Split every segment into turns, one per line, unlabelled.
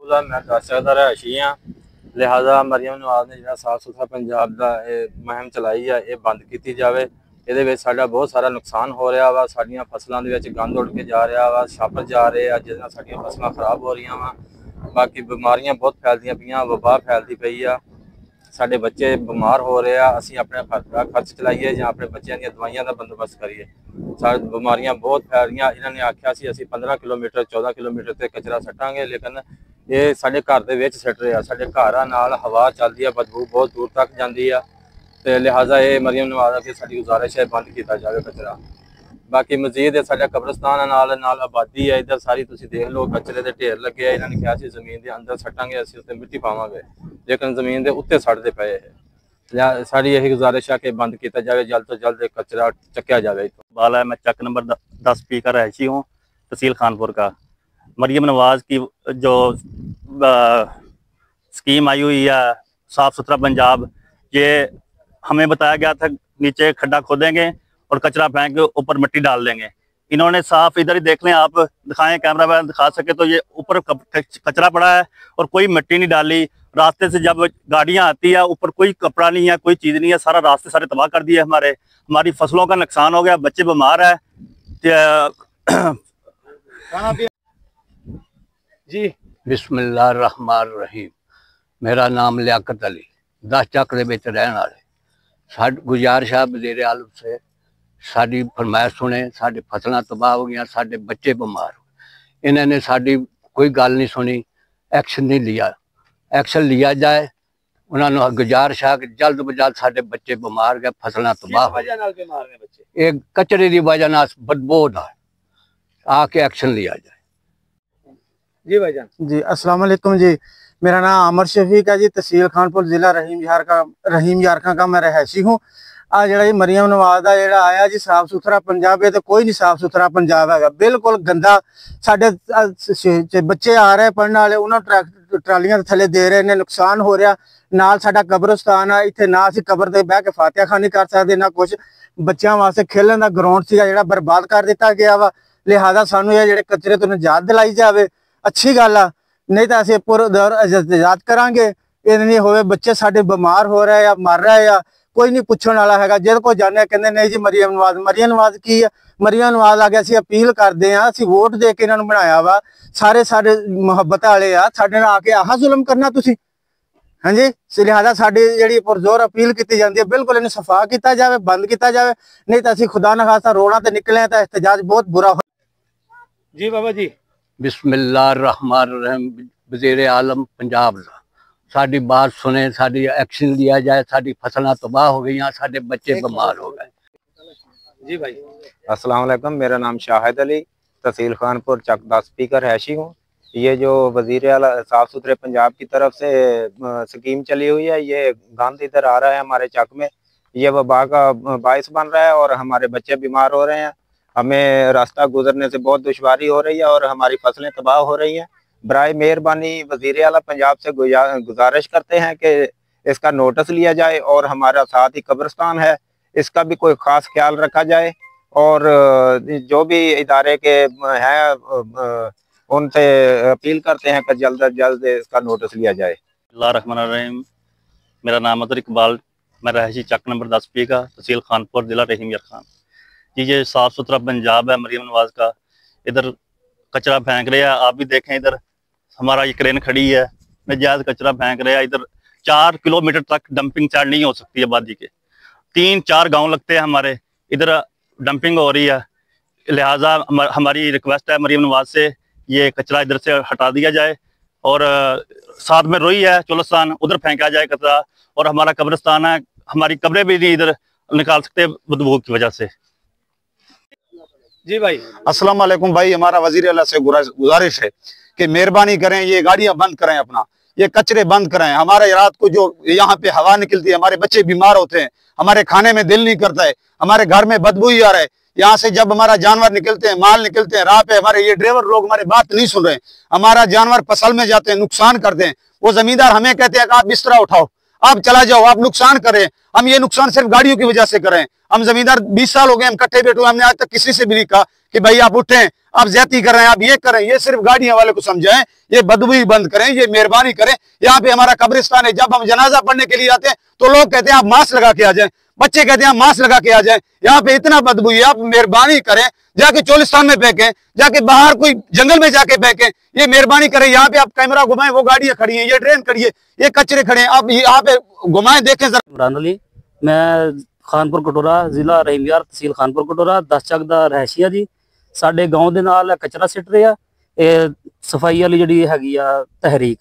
दा मैं दस सकदा रहायशी हाँ। लिहाजा मरियम नवाज ने जो साफ सुथरा पंजाब का मुहिम चलाई है ये बंद की जाए। ये बहुत सारा नुकसान हो रहा वा, साडियां फसलों के गंद उड़ के जा रहा वा, छापर जा रहे हैं जिस साडियां फसलां खराब हो रही वा। बाकी बीमारियां बहुत फैलदियां पियां, वबा फैलती पई आ, साडे बच्चे बीमार हो रहे हैं। असीं अपने खर्च चलाइए या अपने बच्चों दी दवाइयां का बंदोबस्त करिए। सारी बीमारियां बहुत फैल रही। इन्होंने आख्या सी असीं 15 किलोमीटर 14 किलोमीटर से कचरा सट्टांगे, लेकिन ये साडे घर दे विच सट रहे हैं। साडे घरां नाल हवा चलती है, बदबू बहुत दूर तक जाती है। तो लिहाजा ये मरियम नवाज अगे साडी गुजारिश है बंद किया जाए कचरा। बाकी मजीद साडा कब्रस्तान नाल आबादी है, इधर सारी तुसीं देख लो कचरे के ढेर लगे। इन्होंने कहा सी जमीन के अंदर सट्टांगे, असीं उत्ते मिट्टी पावांगे, लेकिन जमीन के उत्ते सड़ते पे है। साड़ी यही गुजारिश है कि बंद किया जाए, जल्द तो जल्द कचरा चक्या जाए।
इकबाल है, मैं चक नंबर 10 पी का रहायशी हूँ, तहसील खानपुर का। मरियम नवाज की जो स्कीम आई हुई है साफ़ सुथरा पंजाब, ये हमें बताया गया था नीचे खड्डा खोदेंगे और कचरा फेंक के ऊपर मिट्टी डाल देंगे। इन्होंने साफ इधर ही देख लें, आप दिखाएं, कैमरा मैन दिखा सके तो ये ऊपर कचरा पड़ा है और कोई मिट्टी नहीं डाली। रास्ते से जब गाड़ियां आती है ऊपर कोई कपड़ा नहीं है, कोई चीज़ नहीं है, सारा रास्ते सारे तबाह कर दिए। हमारी फसलों का नुकसान हो गया, बच्चे बीमार है।
जी बिस्मिल्लाहिर्रहमानिर्रहीम। मेरा नाम लियाकत अली, 10 चक दे विच रहण वाले। साडी गुजारिश है वज़ीर आलम से, साडी फरमाइश सुने। साडी फसलां तबाह हो गई, साडे बच्चे बीमार हो। इन्होंने साडी कोई गल नहीं सुनी, एक्शन नहीं लिया। एक्शन लिया जाए। उन्होंने गुजारिश है कि जल्द ब जल्द साडे बच्चे बीमार गए, फसलां तबाह हो। ये कचरे की वजह नाल बदबू नाल आके एक्शन लिया जाए।
जी भाईजान जी, अस्सलाम वालेकुम जी। मेरा नाम अमर शफीक है जी, तहसील खानपुर, जिला रहीम यारखां का मैं रहायशी हूँ। आ जरा मरियम नवाज का जो आया जी साफ सुथरा पंजाब है, तो कोई नहीं साफ सुथरा पंजाब है, बिल्कुल गंदा। साडे बच्चे आ रहे पढ़ने वाले, उन्होंने ट्रालियां थले दे रहे हैं, नुकसान हो रहा। नाल साडा कब्रस्तान है, इत्थे ना असीं कबर ते बह के फातिहा खानी कर सकते, ना कुछ बच्चों वास्ते खेलन का ग्राउंड सीगा जिहड़ा बर्बाद कर दिता गया वा। लिहाजा सानू ये जिहड़े कचरे तो निजात दिलाई जाए, अच्छी गल आ, नहीं तो असीं पूरा दौर एहतजाज करांगे। ये नहीं होवे बच्चे साडे बीमार हो रहे या मर रहे या कोई नहीं पुछण वाला है। जिद को जाने कहते नहीं जी मरियम नवाज की है। मरियम नवाज आगे असीं अपील करते हैं, असीं वोट दे के इन्होंने बनाया वा, सारे साडे मुहब्बत वाले आ, साडे नाल आके आह जुल्म करना तुसीं। हाँ जी, लिहाजा साडी जिहड़ी पुरजोर अपील की जाती है, बिल्कुल इन्हें सफा किया जाए, बंद किया जाए, नहीं तो असीं खुदा न खास्ता रोड़ा ते निकले तो एहतजाज बहुत बुरा हो।
जी बाबा जी।
बिस्मिल्लाहिर्रहमानिर्रहीम। वज़ीर आलम पंजाब साडी बात सुने, साडी एक्शन लिया जाए। साडी फसलां तबाह हो गई, साडे बच्चे बीमार हो गए।
जी भाई
अस्सलाम वालेकुम, मेरा नाम शाहिद अली, तहसील खानपुर चक 10 पी का रहायशी हूँ। ये जो वज़ीर आला साफ़ सुथरे पंजाब की तरफ से स्कीम चली हुई है, ये गंद इधर आ रहा है हमारे चक में, ये वबा का बायस बन रहा है और हमारे बच्चे बीमार हो रहे हैं। हमें रास्ता गुजरने से बहुत दुश्वारी हो रही है और हमारी फसलें तबाह हो रही हैं। बराए मेहरबानी वज़ीर आला पंजाब से गुजारिश करते हैं कि इसका नोटिस लिया जाए और हमारा साथ ही कब्रिस्तान है, इसका भी कोई ख़ास ख्याल रखा जाए और जो भी इदारे के हैं उनसे अपील करते हैं कि जल्द अज जल्द इसका नोटिस लिया जाए।
बिस्मिल्लाहिर्रहमानिर्रहीम। मेरा नाम इकबाल, मैं रहायशी चक नंबर 10 पी का, तहसील खानपुर, जिला रहीम यारखां। ये साफ़ सुथरा पंजाब है मरियम नवाज का। इधर कचरा फेंक रहे हैं, आप भी देखें, इधर हमारा ये क्रेन खड़ी है, नजायज कचरा फेंक रहे हैं। इधर 4 किलोमीटर तक डंपिंग चार्ज नहीं हो सकती आबादी के, 3-4 गांव लगते हैं हमारे, इधर डंपिंग हो रही है। लिहाजा हमारी रिक्वेस्ट है मरियम नवाज से, ये कचरा इधर से हटा दिया जाए और साथ में रोई है चोलस्तान, उधर फेंका जाए कचरा। और हमारा कब्रिस्तान है, हमारी कब्रें भी नहीं इधर निकाल सकते बदबू की वजह से।
जी भाई
अस्सलाम वालेकुम भाई। हमारा वज़ीर आला से गुजारिश है कि मेहरबानी करें, ये गाड़ियां बंद करें, अपना ये कचरे बंद करें। हमारे रात को जो यहाँ पे हवा निकलती है, हमारे बच्चे बीमार होते हैं, हमारे खाने में दिल नहीं करता है, हमारे घर में बदबू ही आ रहा है। यहाँ से जब हमारा जानवर निकलते हैं, माल निकलते हैं, राह पे हमारे ये ड्राइवर लोग हमारी बात नहीं सुन रहे, हमारा जानवर फसल में जाते हैं, नुकसान करते हैं। वो जमींदार हमें कहते हैं कि आप बिस्तरा उठाओ, आप चला जाओ, आप नुकसान करें। हम ये नुकसान सिर्फ गाड़ियों की वजह से करें। हम जमींदार 20 साल हो गए, हम कट्ठे बैठे हुए, हमने आज तक किसी से भी नहीं कहा कि भाई आप उठें, आप ज्यादती कर रहे हैं, आप ये करें, ये सिर्फ गाड़ियां वाले को समझाएं, ये बदबू बंद करें, ये मेहरबानी करें। यहाँ पे हमारा कब्रिस्तान है, जब हम जनाजा पढ़ने के लिए आते हैं तो लोग कहते हैं आप मास्क लगा के आ जाएं, बच्चे कहते हैं आप मास्क लगा के आ जाएं। यहाँ पे इतना बदबू है, आप मेहरबानी करें जाके चोलिस्तान में फेंकें, जाके बाहर कोई जंगल में जाके फेंकें, ये मेहरबानी करें। यहाँ पे आप कैमरा घुमाएं, वो गाड़ियां खड़ी हैं, ये ट्रेन खड़ी है, ये कचरे खड़े हैं, आप यहाँ पे घुमाएं, देखें जरा।
इमरान अली, मैं खानपुर कटोरा, ਜ਼ਿਲ੍ਹਾ ਰਹੀਮਯਾਰ, ਤਹਿਸੀਲ ਖਾਨਪੁਰ ਕਟੋਰਾ, 10 ਚੱਕ ਦਾ ਰਹਿਸ਼ੀ ਆ ਜੀ। ਸਾਡੇ ਗਾਉਂ ਦੇ ਨਾਲ ਕਚਰਾ ਸਿੱਟ ਰਿਹਾ, ਇਹ ਸਫਾਈ ਵਾਲੀ ਜਿਹੜੀ ਹੈਗੀ ਆ ਤਹਿਰੀਕ,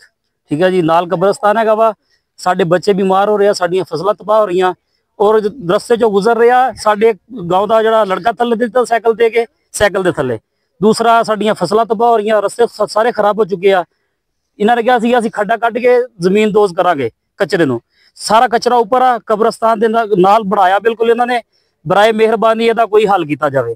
ਠੀਕ ਹੈ ਜੀ। ਨਾਲ ਕਬਰਸਤਾਨ ਹੈਗਾ ਵਾ, ਸਾਡੇ ਬੱਚੇ ਬਿਮਾਰ ਹੋ ਰਹੇ ਆ, ਸਾਡੀਆਂ ਫਸਲਾਂ ਤਬਾਹ ਹੋ ਰਹੀਆਂ, ਔਰ ਰਸਤੇ ਚੋਂ ਗੁਜ਼ਰ ਰਿਹਾ ਸਾਡੇ ਗਾਉਂ ਦਾ ਜਿਹੜਾ ਲੜਕਾ ਥੱਲੇ ਦਿੱਤਾ ਸਾਈਕਲ ਤੇ ਕੇ, ਸਾਈਕਲ ਦੇ ਥੱਲੇ। ਦੂਸਰਾ ਸਾਡੀਆਂ ਫਸਲਾਂ ਤਬਾਹ ਹੋ ਰਹੀਆਂ, ਰਸਤੇ ਸਾਰੇ ਖਰਾਬ ਹੋ ਚੁੱਕੇ ਆ। ਇਹਨਾਂ ਨੇ ਕਿਹਾ ਸੀ ਅਸੀਂ ਖੱਡਾ ਕੱਢ ਕੇ ਜ਼ਮੀਨ ਦੋਜ਼ ਕਰਾਂਗੇ ਕਚਰੇ ਨੂੰ, ਸਾਰਾ ਕਚਰਾ ਉੱਪਰ ਆ ਕਬਰਸਤਾਨ ਦੇ ਨਾਲ ਬਣਾਇਆ ਬਿਲਕੁਲ। ਇਹਨਾਂ ਨੇ ਬਰਾਏ ਮਿਹਰਬਾਨੀ ਇਹਦਾ ਕੋਈ ਹੱਲ ਕੀਤਾ ਜਾਵੇ।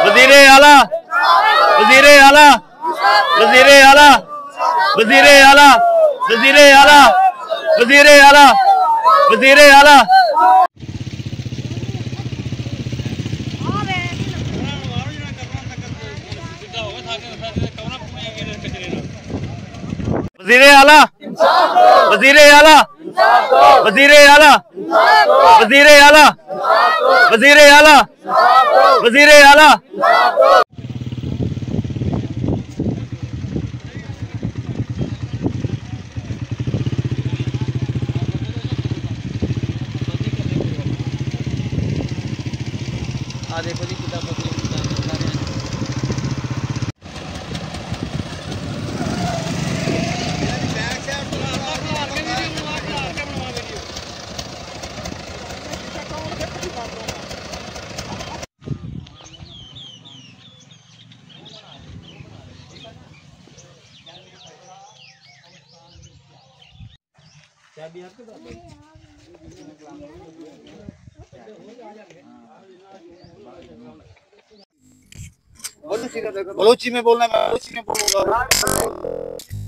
वज़ीर आला, वज़ीर आला, वज़ीर आला, वज़ीर आला, वज़ीर आला, वज़ीर आला, वज़ीर आला। वज़ीर आला, वज़ीर आला, वज़ीर आला, वज़ीर आला, वज़ीर आला, वज़ीर आला।
देखो जी कितना
बलोची में बोलना है, मैं बलोची में बोलूंगा।